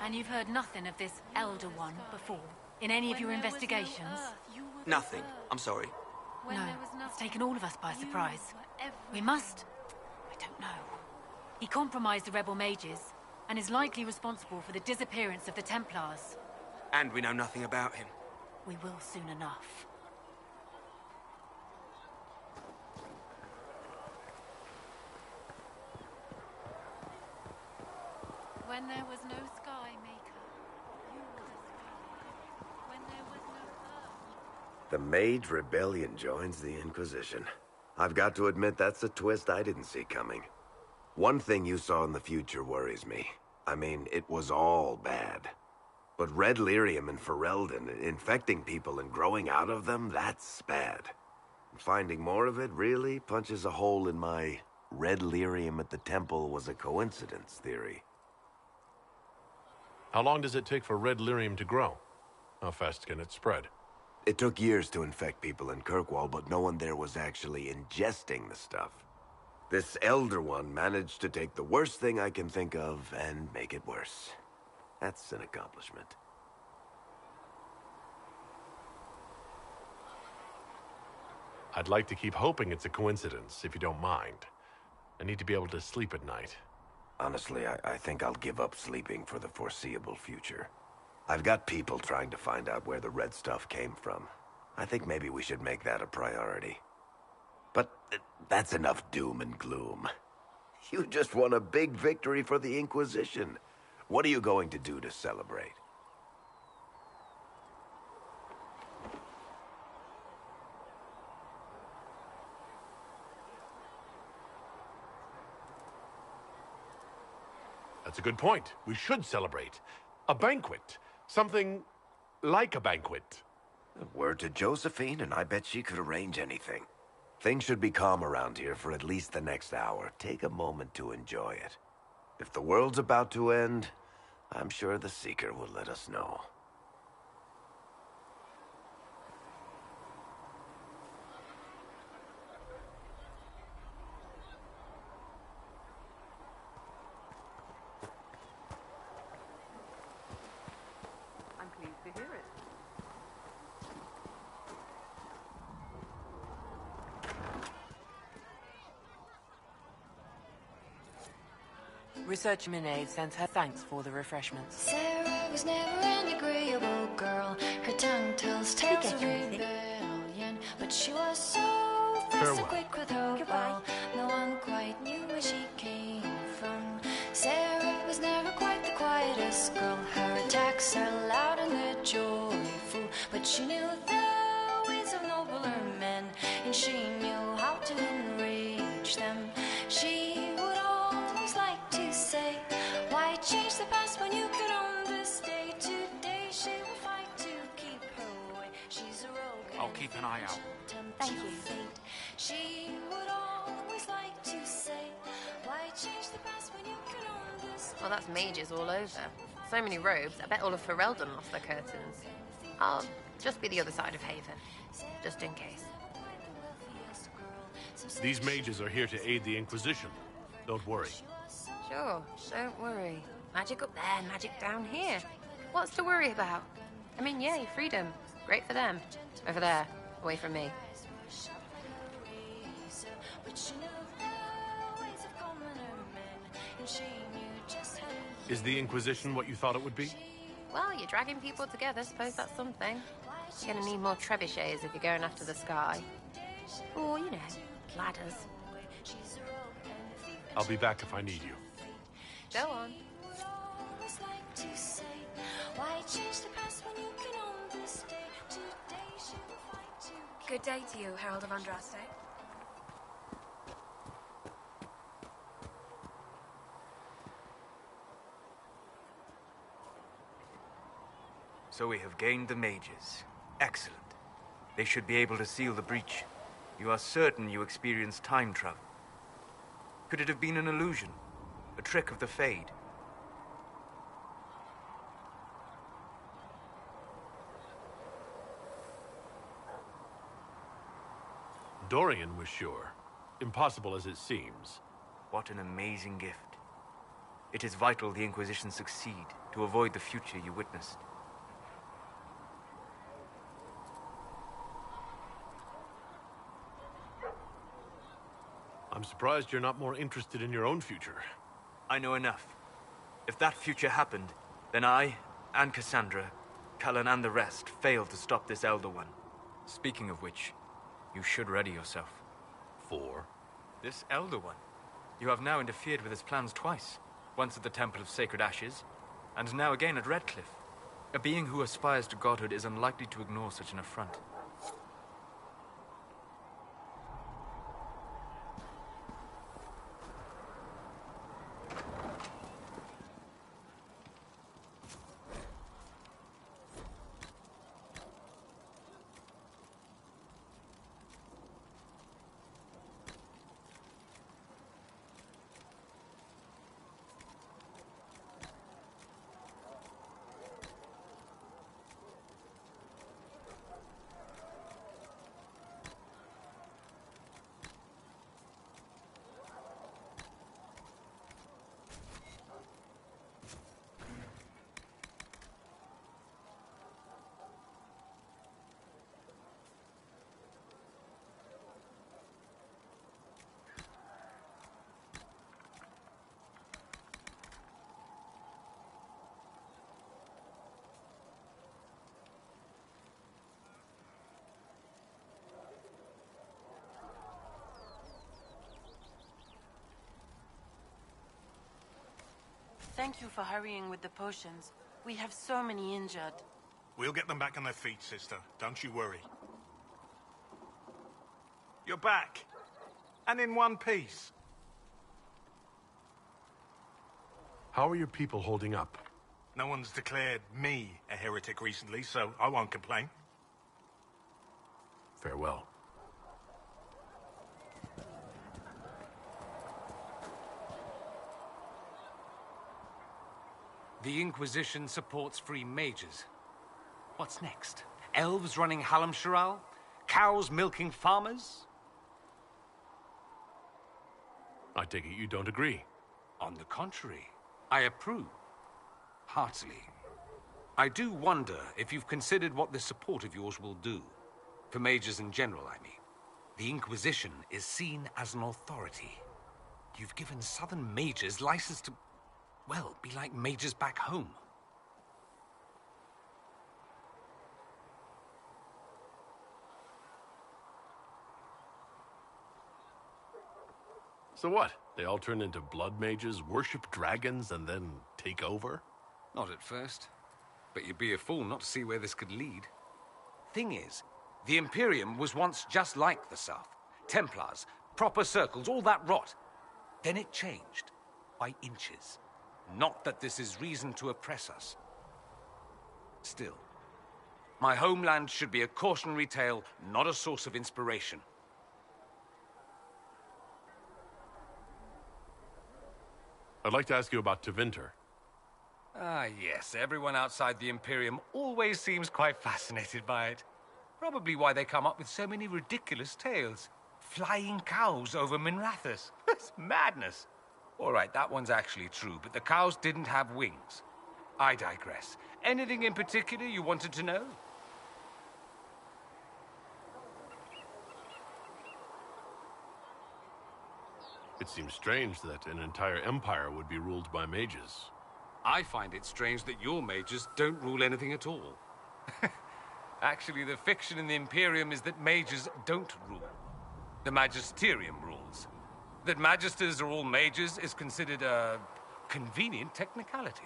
And you've heard nothing of this Elder One before? In any of your investigations? Nothing. I'm sorry. No, it's taken all of us by surprise. We must... I don't know. He compromised the rebel mages, and is likely responsible for the disappearance of the Templars. And we know nothing about him. We will soon enough. When there was no sky maker, you were the sky. When there was no earth. The Mage Rebellion joins the Inquisition. I've got to admit that's a twist I didn't see coming. One thing you saw in the future worries me. I mean, it was all bad. But red lyrium and Ferelden, infecting people and growing out of them, that's bad. Finding more of it really punches a hole in my red lyrium at the temple was a coincidence theory. How long does it take for red lyrium to grow? How fast can it spread? It took years to infect people in Kirkwall, but no one there was actually ingesting the stuff. This Elder One managed to take the worst thing I can think of and make it worse. That's an accomplishment. I'd like to keep hoping it's a coincidence, if you don't mind. I need to be able to sleep at night. Honestly, I think I'll give up sleeping for the foreseeable future. I've got people trying to find out where the red stuff came from. I think maybe we should make that a priority. But that's enough doom and gloom. You just won a big victory for the Inquisition. What are you going to do to celebrate? That's a good point. We should celebrate. A banquet. Something like a banquet. Word to Josephine, and I bet she could arrange anything. Things should be calm around here for at least the next hour. Take a moment to enjoy it. If the world's about to end, I'm sure the Seeker will let us know. I'm pleased to hear it. Researcher Minay sends her thanks for the refreshments. Sarah was never an agreeable girl. Her tongue tells tales of rebellion, but she was so fast and quick with her ball. No one quite knew where she came from. Sarah was never quite the quietest girl. Her attacks are loud and they're joyful, but she knew the ways of nobler men, and she knew how to enrage them. She would always like to say, why change the past when you could own this day? Today she will fight to keep her way. She's a rogue. I'll keep an eye out. Thank you. Fate. She would always like to say, why change the past when you could own this day? Well, that's mages all over. So many robes, I bet all of Ferelden lost their curtains. I'll just be the other side of Haven, just in case. These mages are here to aid the Inquisition. Don't worry. Sure, don't worry. Magic up there, magic down here. What's to worry about? I mean, yay, freedom. Great for them. Over there, away from me. Is the Inquisition what you thought it would be? Well, you're dragging people together, suppose that's something. You're gonna need more trebuchets if you're going after the sky. Or, you know, ladders. I'll be back if I need you. Go on. Good day to you, Herald of Andraste. So we have gained the mages. Excellent. They should be able to seal the breach. You are certain you experienced time travel? Could it have been an illusion? A trick of the Fade? Dorian was sure. Impossible as it seems. What an amazing gift. It is vital the Inquisition succeed to avoid the future you witnessed. I'm surprised you're not more interested in your own future. I know enough. If that future happened, then I, and Cassandra, Cullen and the rest, failed to stop this Elder One. Speaking of which, you should ready yourself. For? This Elder One. You have now interfered with his plans twice. Once at the Temple of Sacred Ashes, and now again at Redcliffe. A being who aspires to godhood is unlikely to ignore such an affront. Thank you for hurrying with the potions. We have so many injured. We'll get them back on their feet, sister. Don't you worry. You're back. And in one piece. How are your people holding up? No one's declared me a heretic recently, so I won't complain. Farewell. The Inquisition supports free mages. What's next? Elves running Hallam-Sharal? Cows milking farmers? I take it you don't agree. On the contrary, I approve. Heartily. I do wonder if you've considered what this support of yours will do. For mages in general, I mean. The Inquisition is seen as an authority. You've given southern mages license to, well, be like mages back home. So what? They all turn into blood mages, worship dragons, and then take over? Not at first. But you'd be a fool not to see where this could lead. Thing is, the Imperium was once just like the South. Templars, proper circles, all that rot. Then it changed. By inches. Not that this is reason to oppress us. Still, my homeland should be a cautionary tale, not a source of inspiration. I'd like to ask you about Tevinter. Ah, yes. Everyone outside the Imperium always seems quite fascinated by it. Probably why they come up with so many ridiculous tales. Flying cows over Minrathous. It's madness. All right, that one's actually true, but the cows didn't have wings. I digress. Anything in particular you wanted to know? It seems strange that an entire empire would be ruled by mages. I find it strange that your mages don't rule anything at all. Actually, the fiction in the Imperium is that mages don't rule. The Magisterium rules. That magisters are all mages is considered a convenient technicality.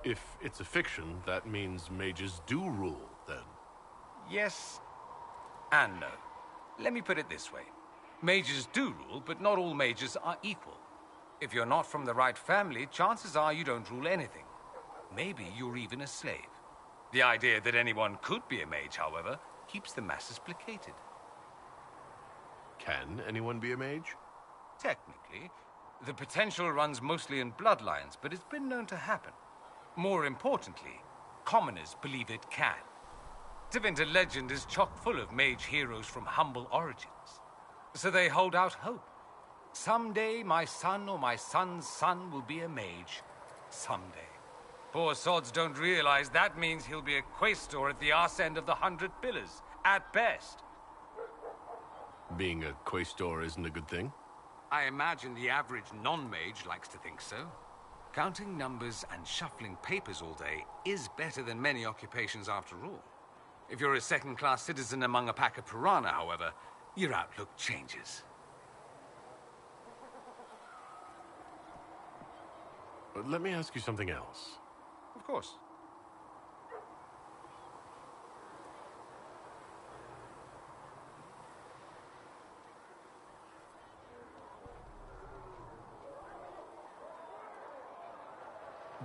If it's a fiction, that means mages do rule, then. Yes and no. Let me put it this way. Mages do rule, but not all mages are equal. If you're not from the right family, chances are you don't rule anything. Maybe you're even a slave. The idea that anyone could be a mage, however, keeps the masses placated. Can anyone be a mage? Technically. The potential runs mostly in bloodlines, but it's been known to happen. More importantly, commoners believe it can. Tevinter legend is chock full of mage heroes from humble origins. So they hold out hope. Someday my son or my son's son will be a mage. Someday. Poor sods don't realize that means he'll be a quaestor at the arse end of the 100 Pillars, at best. Being a quaestor isn't a good thing? I imagine the average non-mage likes to think so. Counting numbers and shuffling papers all day is better than many occupations after all. If you're a second-class citizen among a pack of piranha, however, your outlook changes. But let me ask you something else. Of course.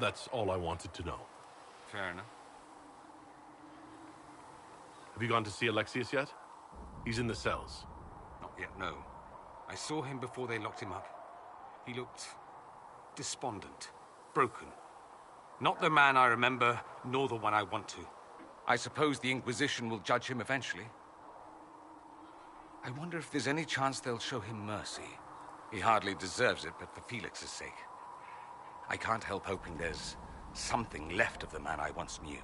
That's all I wanted to know. Fair enough. Have you gone to see Alexius yet? He's in the cells. Not yet, no. I saw him before they locked him up. He looked despondent, broken. Not the man I remember, nor the one I want to. I suppose the Inquisition will judge him eventually. I wonder if there's any chance they'll show him mercy. He hardly deserves it, but for Felix's sake. I can't help hoping there's something left of the man I once knew.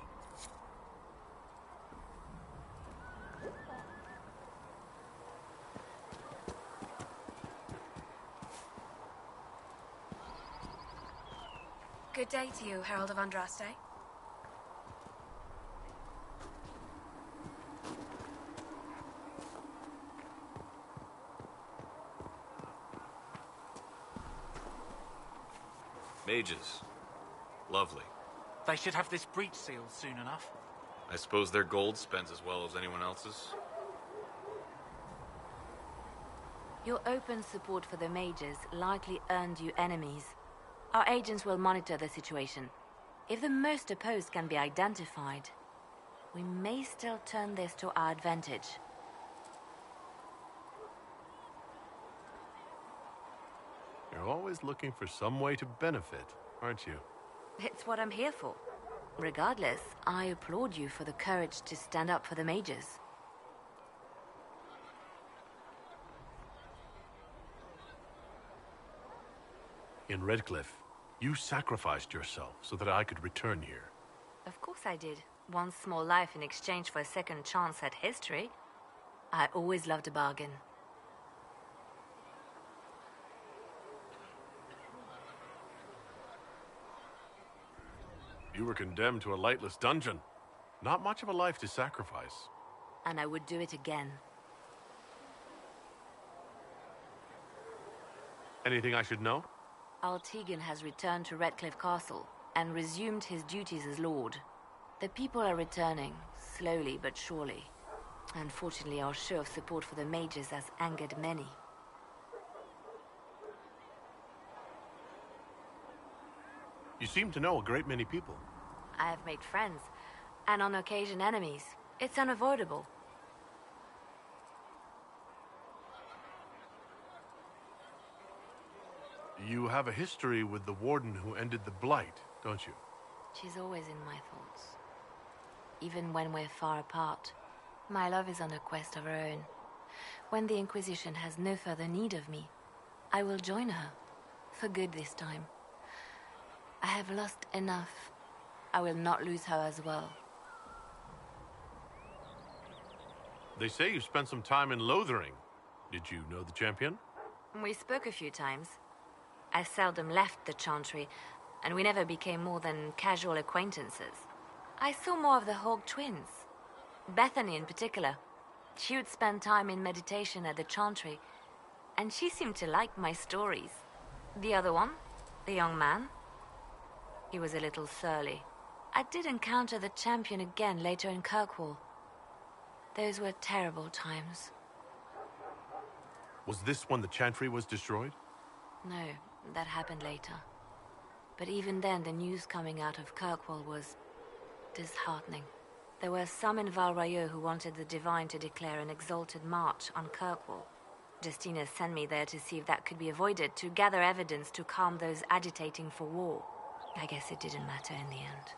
Good day to you, Herald of Andraste. Mages. Lovely. They should have this breach sealed soon enough. I suppose their gold spends as well as anyone else's. Your open support for the mages likely earned you enemies. Our agents will monitor the situation. If the most opposed can be identified, we may still turn this to our advantage. You're always looking for some way to benefit, aren't you? It's what I'm here for. Regardless, I applaud you for the courage to stand up for the mages. In Redcliffe, you sacrificed yourself so that I could return here. Of course I did. One small life in exchange for a second chance at history. I always loved a bargain. You were condemned to a lightless dungeon. Not much of a life to sacrifice. And I would do it again. Anything I should know? Altegan has returned to Redcliffe Castle and resumed his duties as Lord. The people are returning, slowly but surely. Unfortunately, our show of support for the mages has angered many. You seem to know a great many people. I have made friends, and on occasion enemies. It's unavoidable. You have a history with the warden who ended the Blight, don't you? She's always in my thoughts. Even when we're far apart, my love is on a quest of her own. When the Inquisition has no further need of me, I will join her. For good this time. I have lost enough. I will not lose her as well. They say you spent some time in Lothering. Did you know the champion? We spoke a few times. I seldom left the Chantry, and we never became more than casual acquaintances. I saw more of the Hawk twins. Bethany in particular. She would spend time in meditation at the Chantry, and she seemed to like my stories. The other one, the young man, he was a little surly. I did encounter the champion again later in Kirkwall. Those were terrible times. Was this when the Chantry was destroyed? No, that happened later. But even then, the news coming out of Kirkwall was disheartening. There were some in Val Royeaux who wanted the Divine to declare an exalted march on Kirkwall. Justina sent me there to see if that could be avoided, to gather evidence to calm those agitating for war. I guess it didn't matter in the end.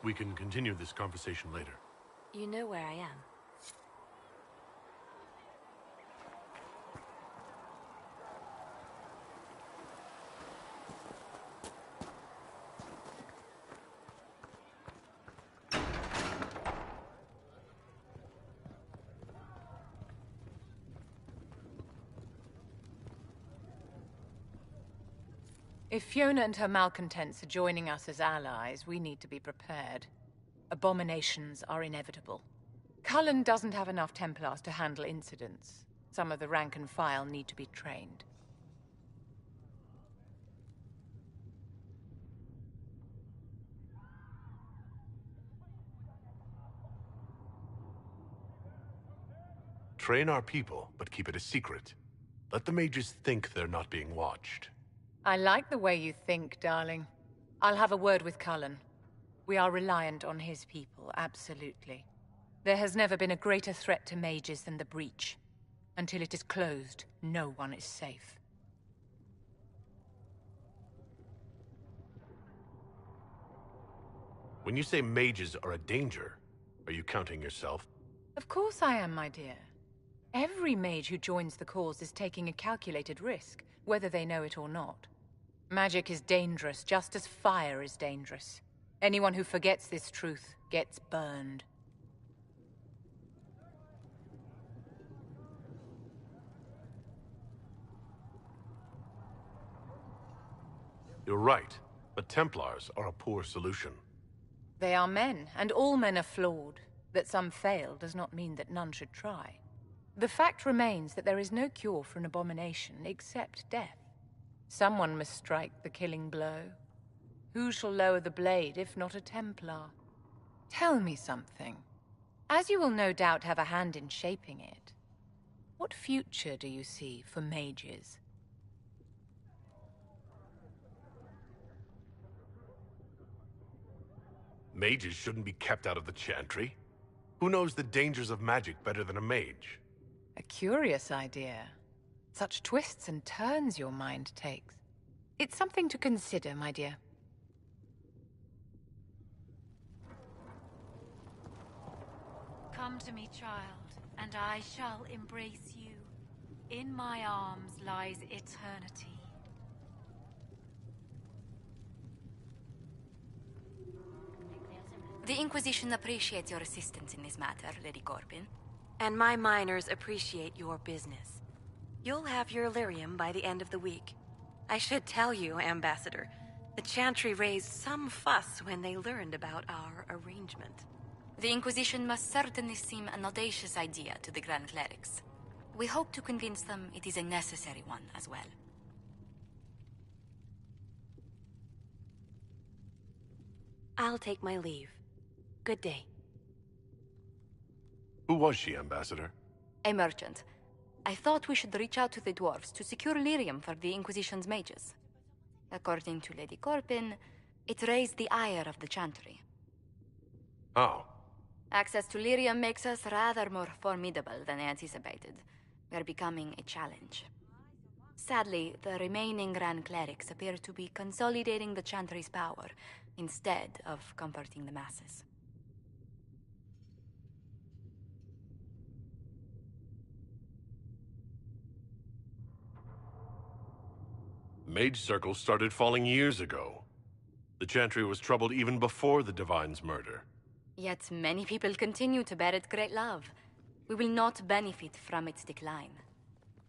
We can continue this conversation later. You know where I am. If Fiona and her malcontents are joining us as allies, we need to be prepared. Abominations are inevitable. Cullen doesn't have enough Templars to handle incidents. Some of the rank and file need to be trained. Train our people, but keep it a secret. Let the mages think they're not being watched. I like the way you think, darling. I'll have a word with Cullen. We are reliant on his people, absolutely. There has never been a greater threat to mages than the breach. Until it is closed, no one is safe. When you say mages are a danger, are you counting yourself? Of course I am, my dear. Every mage who joins the cause is taking a calculated risk, whether they know it or not. Magic is dangerous, just as fire is dangerous. Anyone who forgets this truth gets burned. You're right, but Templars are a poor solution. They are men, and all men are flawed. That some fail does not mean that none should try. The fact remains that there is no cure for an abomination except death. Someone must strike the killing blow. Who shall lower the blade if not a Templar? Tell me something. As you will no doubt have a hand in shaping it, what future do you see for mages? Mages shouldn't be kept out of the Chantry. Who knows the dangers of magic better than a mage? A curious idea. Such twists and turns your mind takes. It's something to consider, my dear. Come to me, child, and I shall embrace you. In my arms lies eternity. The Inquisition appreciates your assistance in this matter, Lady Corbin. And my miners appreciate your business. You'll have your lyrium by the end of the week. I should tell you, Ambassador, the Chantry raised some fuss when they learned about our arrangement. The Inquisition must certainly seem an audacious idea to the Grand Clerics. We hope to convince them it is a necessary one as well. I'll take my leave. Good day. Who was she, Ambassador? A merchant. I thought we should reach out to the dwarves to secure lyrium for the Inquisition's mages. According to Lady Corbin, it raised the ire of the Chantry. Oh. Access to lyrium makes us rather more formidable than anticipated. We're becoming a challenge. Sadly, the remaining Grand Clerics appear to be consolidating the Chantry's power, instead of comforting the masses. Mage Circle started falling years ago. The Chantry was troubled even before the Divine's murder. Yet many people continue to bear it great love. We will not benefit from its decline.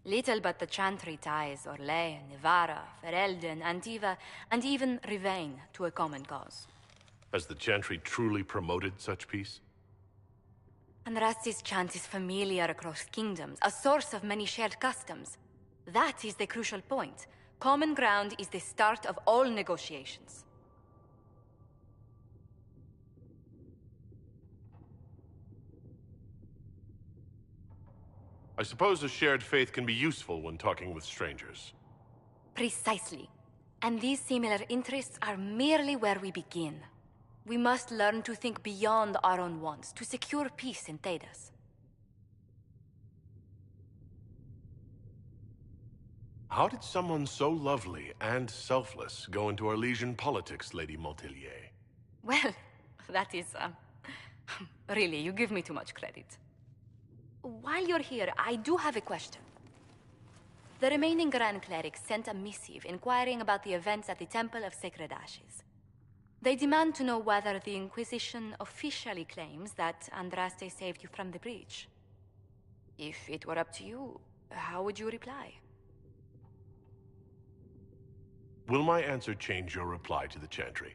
Little but the Chantry ties Orlais, Nevarra, Ferelden, Antiva, and even Rivain to a common cause. Has the Chantry truly promoted such peace? Andrasti's chant is familiar across kingdoms, a source of many shared customs. That is the crucial point. Common ground is the start of all negotiations. I suppose a shared faith can be useful when talking with strangers. Precisely. And these similar interests are merely where we begin. We must learn to think beyond our own wants to secure peace in Cadash. How did someone so lovely and selfless go into Arlesian politics, Lady Montelier? Well, That is, really, you give me too much credit. While you're here, I do have a question. The remaining Grand Clerics sent a missive inquiring about the events at the Temple of Sacred Ashes. They demand to know whether the Inquisition officially claims that Andraste saved you from the breach. If it were up to you, how would you reply? Will my answer change your reply to the Chantry?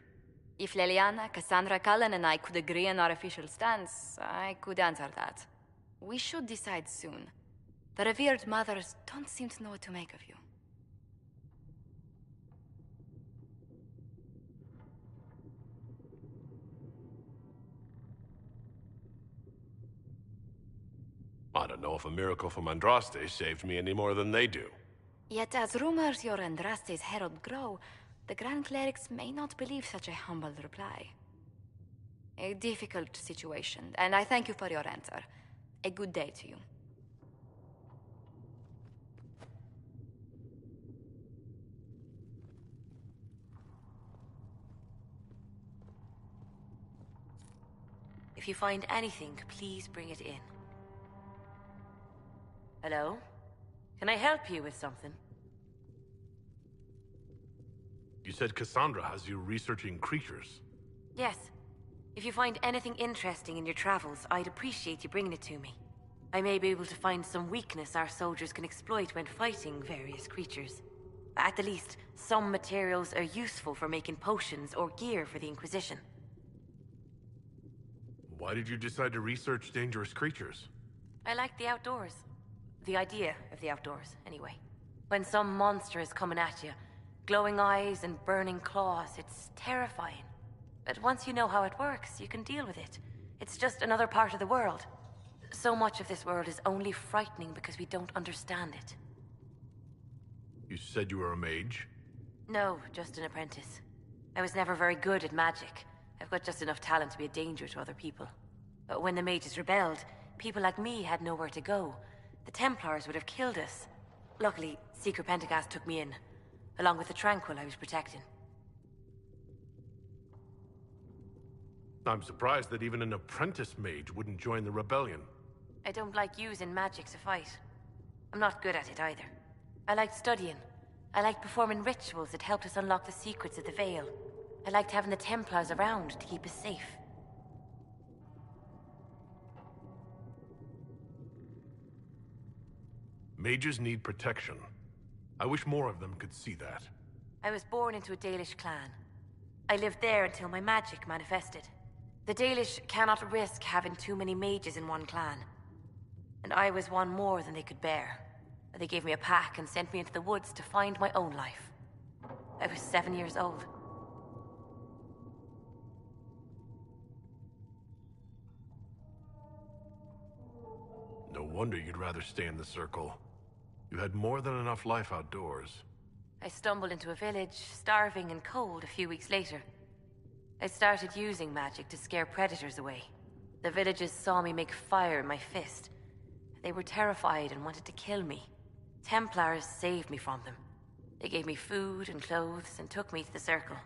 If Leliana, Cassandra, Cullen, and I could agree on our official stance, I could answer that. We should decide soon. The revered mothers don't seem to know what to make of you. I don't know if a miracle from Andraste saved me any more than they do. Yet as rumors your Andraste's herald grow, the Grand Clerics may not believe such a humble reply. A difficult situation, and I thank you for your answer. A good day to you. If you find anything, please bring it in. Hello? Can I help you with something? You said Cassandra has you researching creatures. Yes. If you find anything interesting in your travels, I'd appreciate you bringing it to me. I may be able to find some weakness our soldiers can exploit when fighting various creatures. At the least, some materials are useful for making potions or gear for the Inquisition. Why did you decide to research dangerous creatures? I like the outdoors. The idea of the outdoors, anyway. When some monster is coming at you, glowing eyes and burning claws, it's terrifying. But once you know how it works, you can deal with it. It's just another part of the world. So much of this world is only frightening because we don't understand it. You said you were a mage? No, just an apprentice. I was never very good at magic. I've got just enough talent to be a danger to other people. But when the mages rebelled, people like me had nowhere to go. The Templars would have killed us. Luckily, Secret Pentagast took me in, along with the Tranquil I was protecting. I'm surprised that even an apprentice mage wouldn't join the rebellion. I don't like using magic to fight. I'm not good at it either. I liked studying. I liked performing rituals that helped us unlock the secrets of the Veil. I liked having the Templars around to keep us safe. Mages need protection. I wish more of them could see that. I was born into a Dalish clan. I lived there until my magic manifested. The Dalish cannot risk having too many mages in one clan. And I was one more than they could bear. They gave me a pack and sent me into the woods to find my own life. I was 7 years old. No wonder you'd rather stay in the circle. You had more than enough life outdoors. I stumbled into a village, starving and cold, a few weeks later. I started using magic to scare predators away. The villagers saw me make fire in my fist. They were terrified and wanted to kill me. Templars saved me from them. They gave me food and clothes and took me to the circle.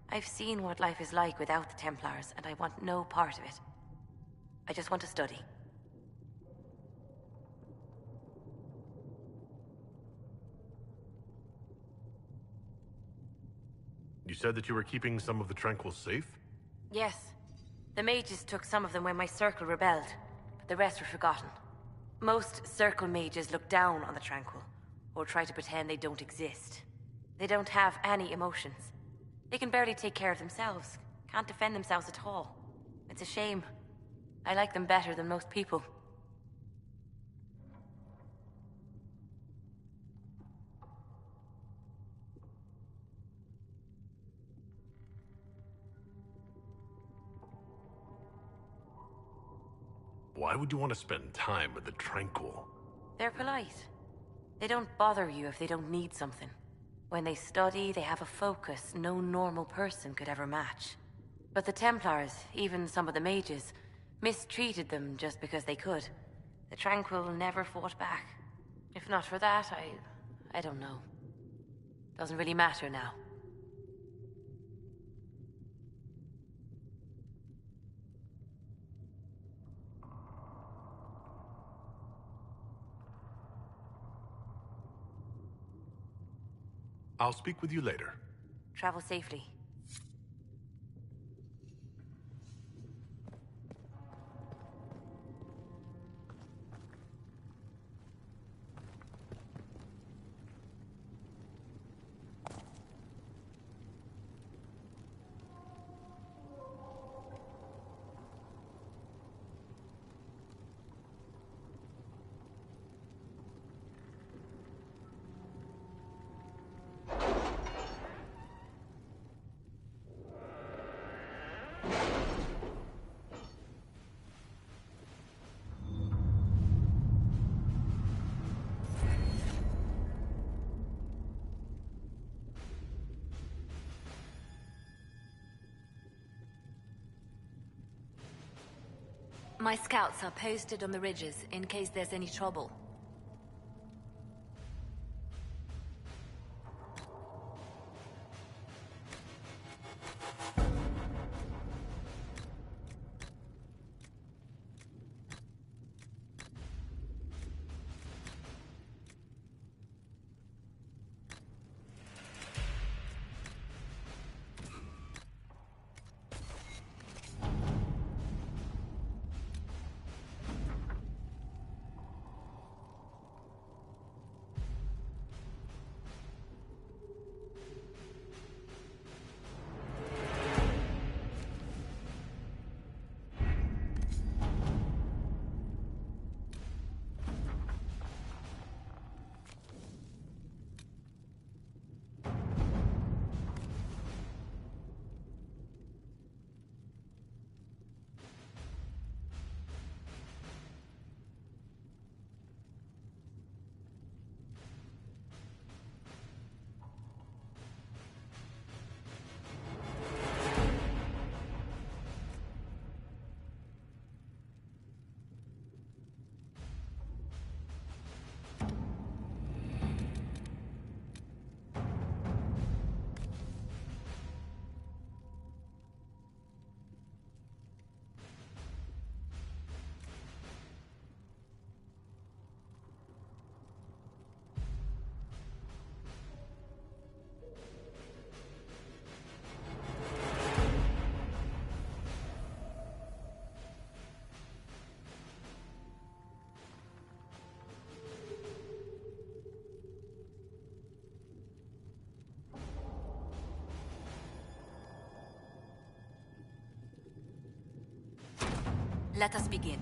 I've seen what life is like without the Templars, and I want no part of it. I just want to study. You said that you were keeping some of the Tranquil safe? Yes. The mages took some of them when my circle rebelled, but the rest were forgotten. Most circle mages look down on the Tranquil, or try to pretend they don't exist. They don't have any emotions. They can barely take care of themselves, can't defend themselves at all. It's a shame. I like them better than most people. Why would you want to spend time with the Tranquil? They're polite. They don't bother you if they don't need something. When they study, they have a focus no normal person could ever match. But the Templars, even some of the mages, mistreated them just because they could. The Tranquil never fought back. If not for that, I don't know. Doesn't really matter now. I'll speak with you later. Travel safely. My scouts are posted on the ridges in case there's any trouble. Let us begin.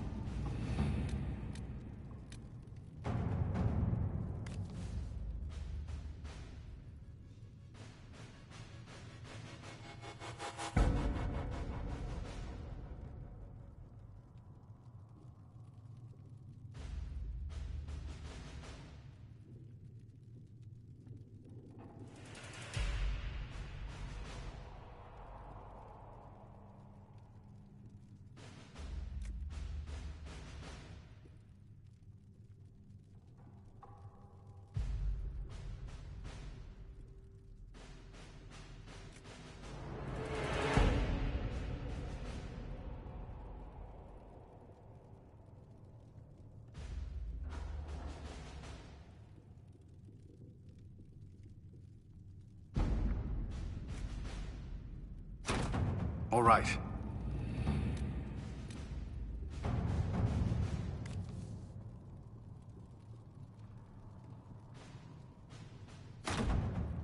All right.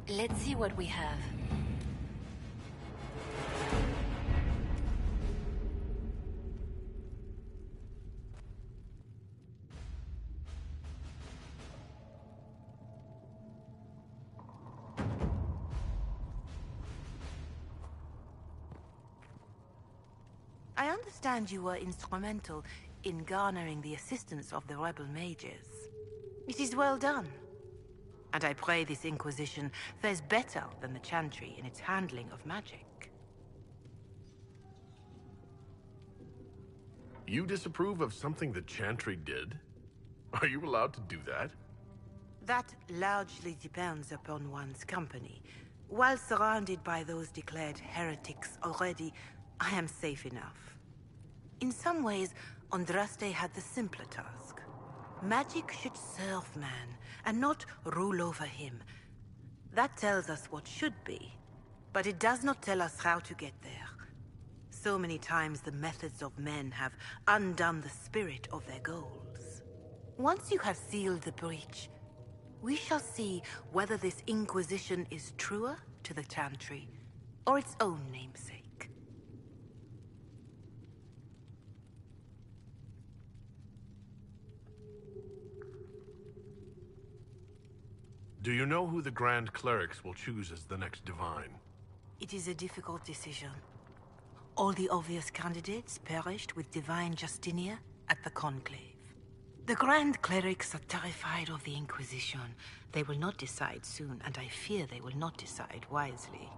Let's see what we have. I understand you were instrumental in garnering the assistance of the rebel mages. It is well done. And I pray this Inquisition fares better than the Chantry in its handling of magic. You disapprove of something the Chantry did? Are you allowed to do that? That largely depends upon one's company. While surrounded by those declared heretics already, I am safe enough. In some ways, Andraste had the simpler task. Magic should serve man, and not rule over him. That tells us what should be, but it does not tell us how to get there. So many times the methods of men have undone the spirit of their goals. Once you have sealed the breach, we shall see whether this Inquisition is truer to the Chantry or its own namesake. Do you know who the Grand Clerics will choose as the next Divine? It is a difficult decision. All the obvious candidates perished with Divine Justinia at the Conclave. The Grand Clerics are terrified of the Inquisition. They will not decide soon, and I fear they will not decide wisely.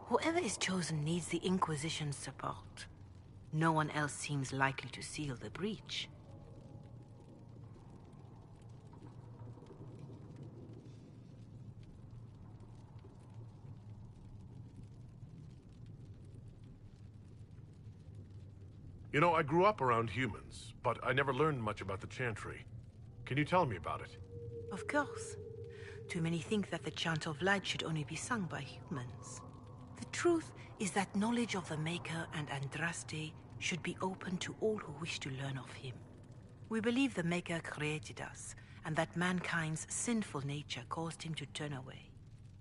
Whoever is chosen needs the Inquisition's support. No one else seems likely to seal the breach. You know, I grew up around humans, but I never learned much about the Chantry. Can you tell me about it? Of course. Too many think that the Chant of Light should only be sung by humans. The truth is that knowledge of the Maker and Andraste should be open to all who wish to learn of him. We believe the Maker created us, and that mankind's sinful nature caused him to turn away.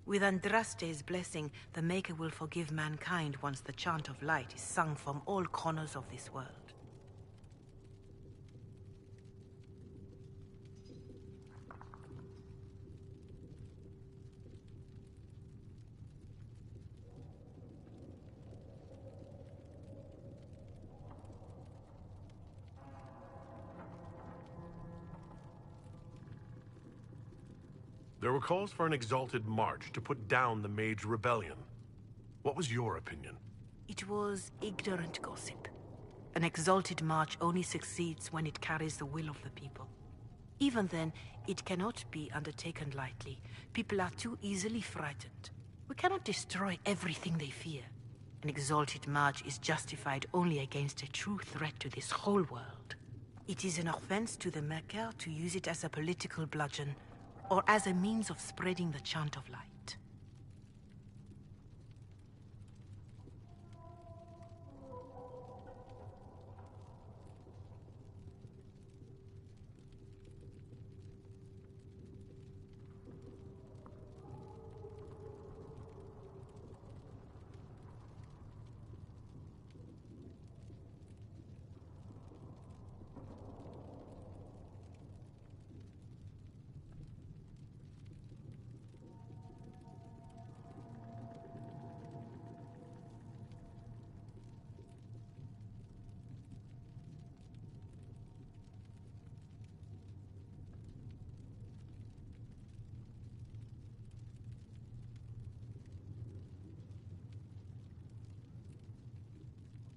With Andraste's blessing, the Maker will forgive mankind once the Chant of Light is sung from all corners of this world. There were calls for an exalted march to put down the Mage Rebellion. What was your opinion? It was ignorant gossip. An exalted march only succeeds when it carries the will of the people. Even then, it cannot be undertaken lightly. People are too easily frightened. We cannot destroy everything they fear. An exalted march is justified only against a true threat to this whole world. It is an offense to the Maker to use it as a political bludgeon, or as a means of spreading the Chant of Light.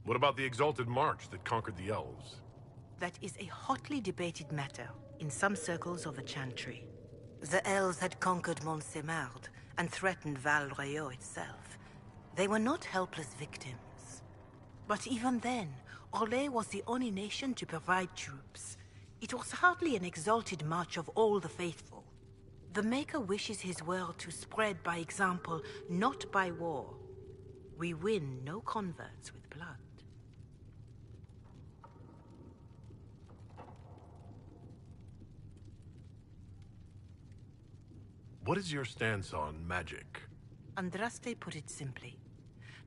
What about the Exalted March that conquered the Elves? That is a hotly debated matter in some circles of the Chantry. The Elves had conquered Montsemard and threatened Val Royeaux itself. They were not helpless victims. But even then, Orlais was the only nation to provide troops. It was hardly an exalted march of all the faithful. The Maker wishes his world to spread by example, not by war. We win no converts with blood. What is your stance on magic? Andraste put it simply.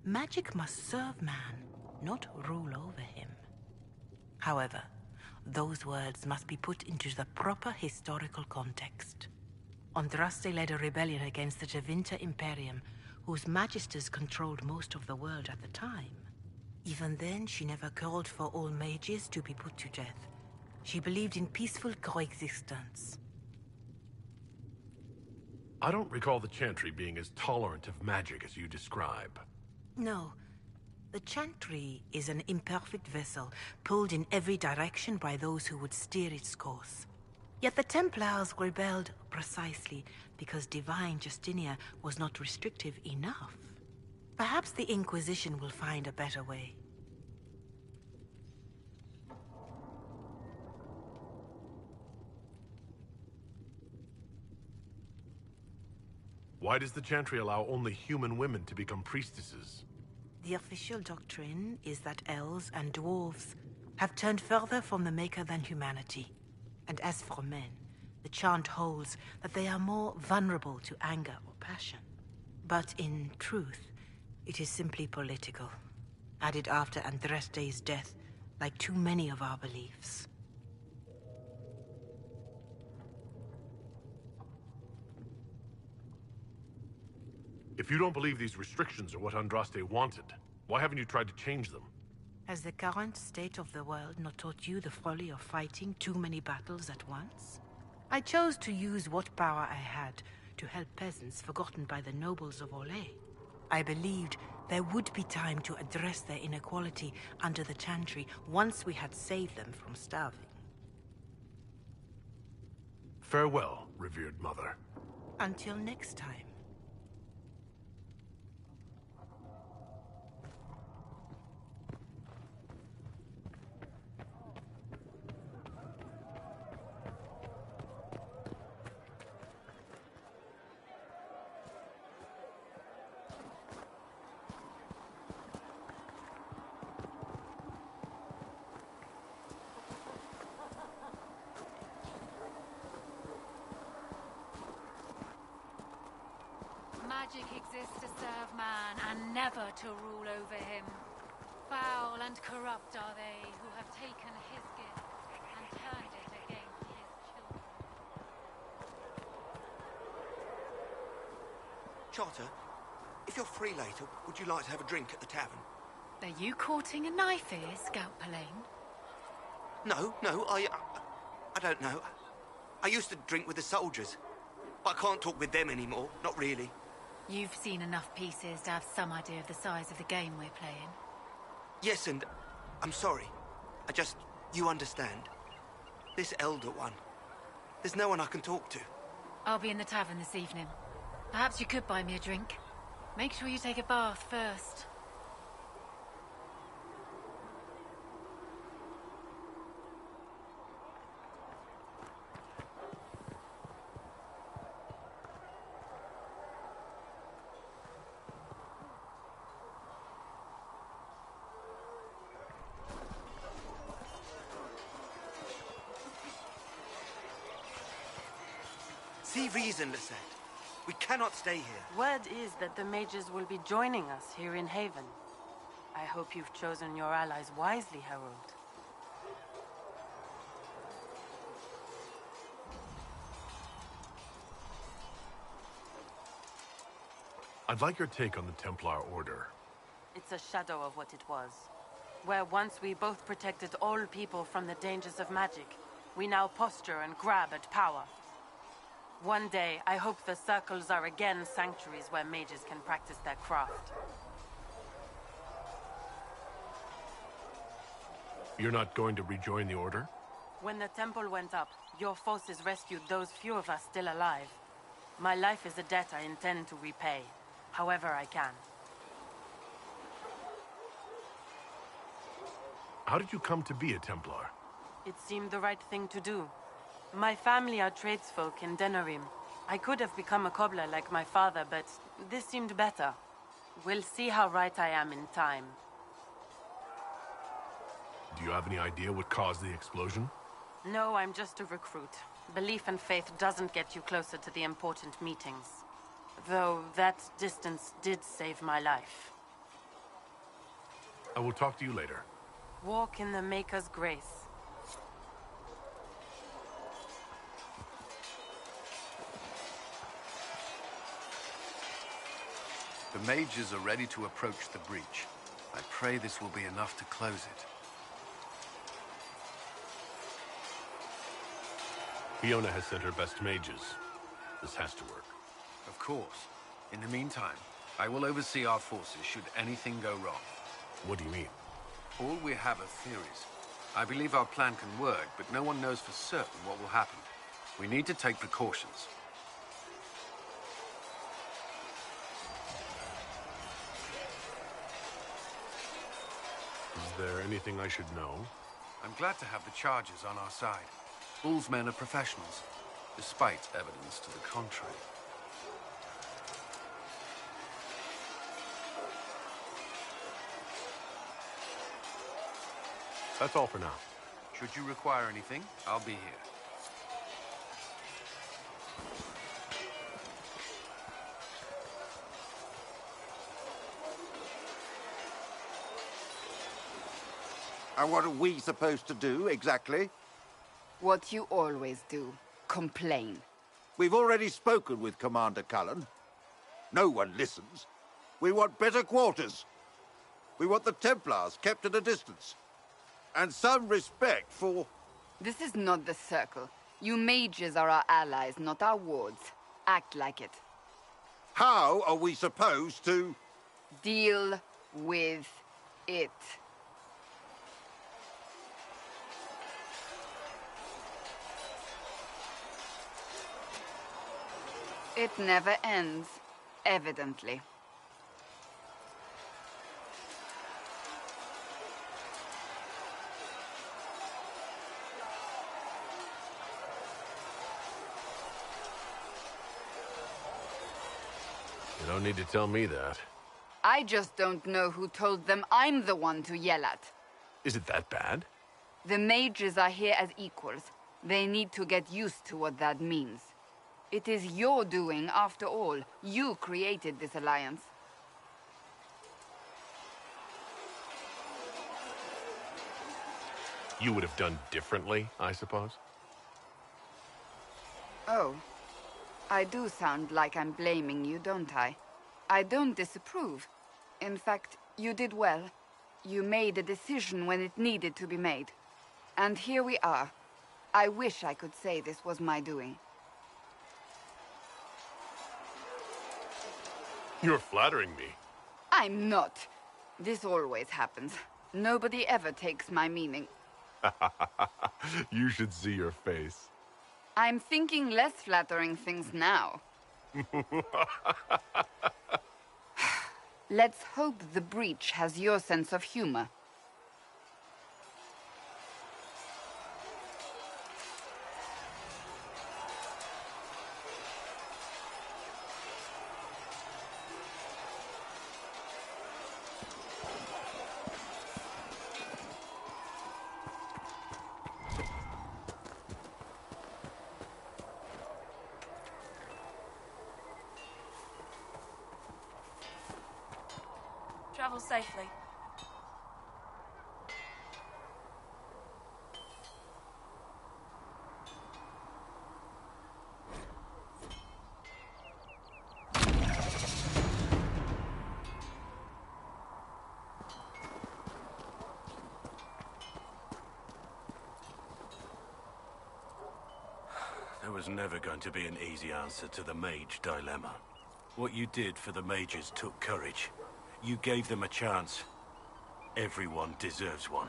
Magic must serve man, not rule over him. However, those words must be put into the proper historical context. Andraste led a rebellion against the Tevinter Imperium, whose magisters controlled most of the world at the time. Even then, she never called for all mages to be put to death. She believed in peaceful coexistence. I don't recall the Chantry being as tolerant of magic as you describe. No. The Chantry is an imperfect vessel, pulled in every direction by those who would steer its course. Yet the Templars rebelled precisely because Divine Justinia was not restrictive enough. Perhaps the Inquisition will find a better way. Why does the Chantry allow only human women to become priestesses? The official doctrine is that elves and dwarves have turned further from the Maker than humanity. And as for men, the chant holds that they are more vulnerable to anger or passion. But in truth, it is simply political, added after Andraste's death, like too many of our beliefs. If you don't believe these restrictions are what Andraste wanted, why haven't you tried to change them? Has the current state of the world not taught you the folly of fighting too many battles at once? I chose to use what power I had to help peasants forgotten by the nobles of Orlais. I believed there would be time to address their inequality under the Chantry once we had saved them from starving. Farewell, revered mother. Until next time. Magic exists to serve man and never to rule over him. Foul and corrupt are they who have taken his gift and turned it against his children. Charter, if you're free later, would you like to have a drink at the tavern? Are you courting a knife here, Scout Palaine? No, I don't know. I used to drink with the soldiers, but I can't talk with them anymore, not really. You've seen enough pieces to have some idea of the size of the game we're playing. Yes, and I'm sorry. You understand. This elder one, there's no one I can talk to. I'll be in the tavern this evening. Perhaps you could buy me a drink. Make sure you take a bath first. See reason, Lisette. We cannot stay here. Word is that the mages will be joining us here in Haven. I hope you've chosen your allies wisely, Herald. I'd like your take on the Templar Order. It's a shadow of what it was. Where once we both protected all people from the dangers of magic, we now posture and grab at power. One day, I hope the circles are again sanctuaries where mages can practice their craft. You're not going to rejoin the Order? When the temple went up, your forces rescued those few of us still alive. My life is a debt I intend to repay, however I can. How did you come to be a Templar? It seemed the right thing to do. My family are tradesfolk in Denerim. I could have become a cobbler like my father, but this seemed better. We'll see how right I am in time. Do you have any idea what caused the explosion? No, I'm just a recruit. Belief and faith doesn't get you closer to the important meetings. Though that distance did save my life. I will talk to you later. Walk in the Maker's grace. The mages are ready to approach the breach. I pray this will be enough to close it. Fiona has sent her best mages. This has to work. Of course. In the meantime, I will oversee our forces should anything go wrong. What do you mean? All we have are theories. I believe our plan can work, but no one knows for certain what will happen. We need to take precautions. Is there anything I should know? I'm glad to have the charges on our side. Bull's men are professionals, despite evidence to the contrary. That's all for now. Should you require anything, I'll be here. And what are we supposed to do, exactly? What you always do. Complain. We've already spoken with Commander Cullen. No one listens. We want better quarters. We want the Templars kept at a distance. And some respect for... This is not the Circle. You mages are our allies, not our wards. Act like it. How are we supposed to... Deal with it. It never ends, evidently. You don't need to tell me that. I just don't know who told them I'm the one to yell at. Is it that bad? The mages are here as equals. They need to get used to what that means. It is your doing, after all. You created this alliance. You would have done differently, I suppose? Oh. I do sound like I'm blaming you, don't I? I don't disapprove. In fact, you did well. You made a decision when it needed to be made. And here we are. I wish I could say this was my doing. You're flattering me. I'm not. This always happens. Nobody ever takes my meaning. You should see your face. I'm thinking less flattering things now. Let's hope the breach has your sense of humor. Travel safely. There was never going to be an easy answer to the mage dilemma. What you did for the mages took courage. You gave them a chance. Everyone deserves one.